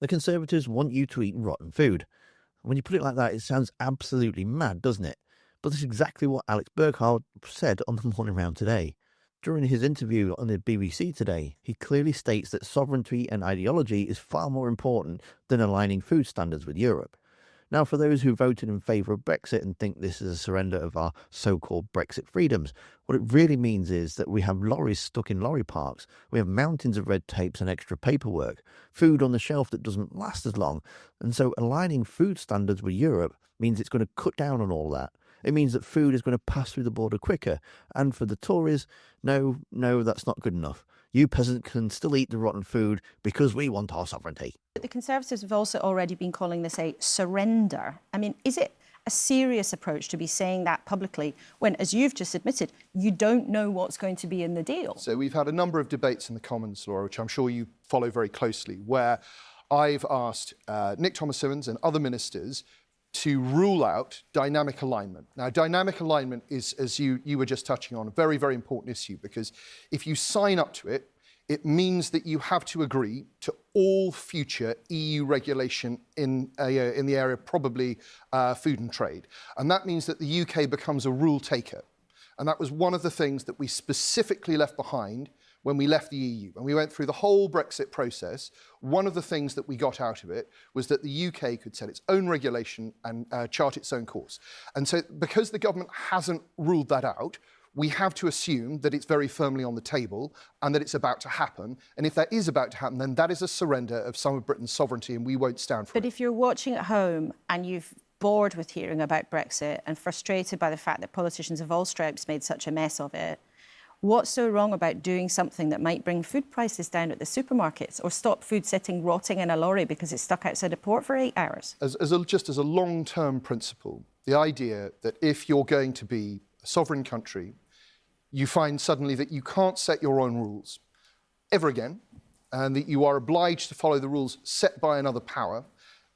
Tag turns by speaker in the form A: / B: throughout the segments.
A: The Conservatives want you to eat rotten food. When you put it like that, it sounds absolutely mad, doesn't it? But that's exactly what Alex Burghart said on the Morning Round today. During his interview on the BBC today, he clearly states that sovereignty and ideology is far more important than aligning food standards with Europe. Now, for those who voted in favour of Brexit and think this is a surrender of our so-called Brexit freedoms, what it really means is that we have lorries stuck in lorry parks, we have mountains of red tapes and extra paperwork, food on the shelf that doesn't last as long, and so aligning food standards with Europe means it's going to cut down on all that. It means that food is going to pass through the border quicker, and for the Tories, no, that's not good enough. You peasants can still eat the rotten food because we want our sovereignty.
B: The Conservatives have also already been calling this a surrender. I mean, is it a serious approach to be saying that publicly when, as you've just admitted, you don't know what's going to be in the deal?
C: So we've had a number of debates in the Commons, Laura, which I'm sure you follow very closely, where I've asked Nick Thomas-Symonds and other ministers to rule out dynamic alignment. Now, dynamic alignment is, as you were just touching on, a very, very important issue, because if you sign up to it, it means that you have to agree to all future EU regulation in the area of probably food and trade. And that means that the UK becomes a rule taker. And that was one of the things that we specifically left behind when we left the EU. When we went through the whole Brexit process, one of the things that we got out of it was that the UK could set its own regulation and chart its own course. And so because the government hasn't ruled that out, we have to assume that it's very firmly on the table and that it's about to happen. And if that is about to happen, then that is a surrender of some of Britain's sovereignty, and we won't stand for it.
B: But if you're watching at home and you've bored with hearing about Brexit and frustrated by the fact that politicians of all stripes made such a mess of it, what's so wrong about doing something that might bring food prices down at the supermarkets or stop food sitting rotting in a lorry because it's stuck outside a port for 8 hours?
C: Just as a long-term principle, the idea that if you're going to be a sovereign country, you find suddenly that you can't set your own rules ever again, and that you are obliged to follow the rules set by another power,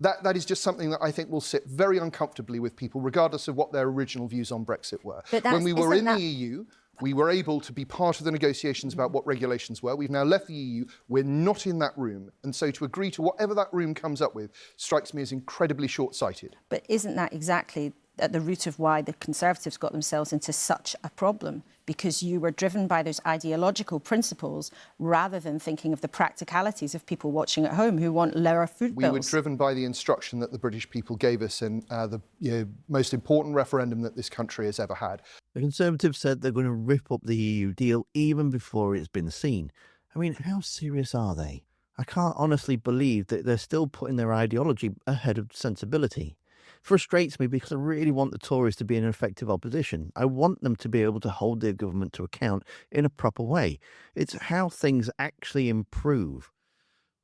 C: that is just something that I think will sit very uncomfortably with people, regardless of what their original views on Brexit were. When we were in the EU, we were able to be part of the negotiations about what regulations were. We've now left the EU. We're not in that room. And so to agree to whatever that room comes up with strikes me as incredibly short-sighted.
B: But isn't that exactly at the root of why the Conservatives got themselves into such a problem? Because you were driven by those ideological principles rather than thinking of the practicalities of people watching at home who want lower food bills.
C: We were driven by the instruction that the British people gave us in the most important referendum that this country has ever had.
A: The Conservatives said they're going to rip up the EU deal even before it's been seen. I mean, how serious are they? I can't honestly believe that they're still putting their ideology ahead of sensibility. Frustrates me because I really want the Tories to be an effective opposition. I want them to be able to hold their government to account in a proper way. It's how things actually improve.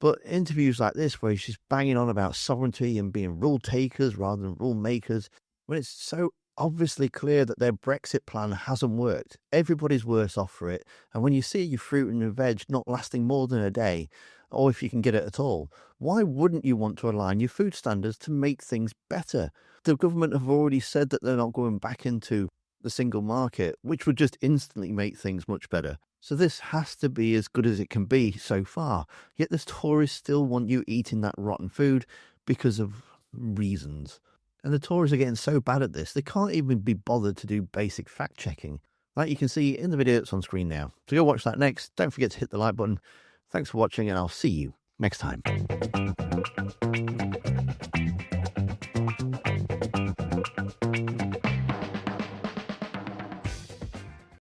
A: But interviews like this, where she's banging on about sovereignty and being rule takers rather than rule makers, when it's so obviously clear that their Brexit plan hasn't worked, everybody's worse off for it. And when you see your fruit and your veg not lasting more than a day, or if you can get it at all, why wouldn't you want to align your food standards to make things better? The government have already said that they're not going back into the single market, which would just instantly make things much better. So this has to be as good as it can be so far. Yet the Tories still want you eating that rotten food because of reasons. And the Tories are getting so bad at this, they can't even be bothered to do basic fact-checking, like you can see in the video that's on screen now. So go watch that next. Don't forget to hit the like button. Thanks for watching, and I'll see you next time.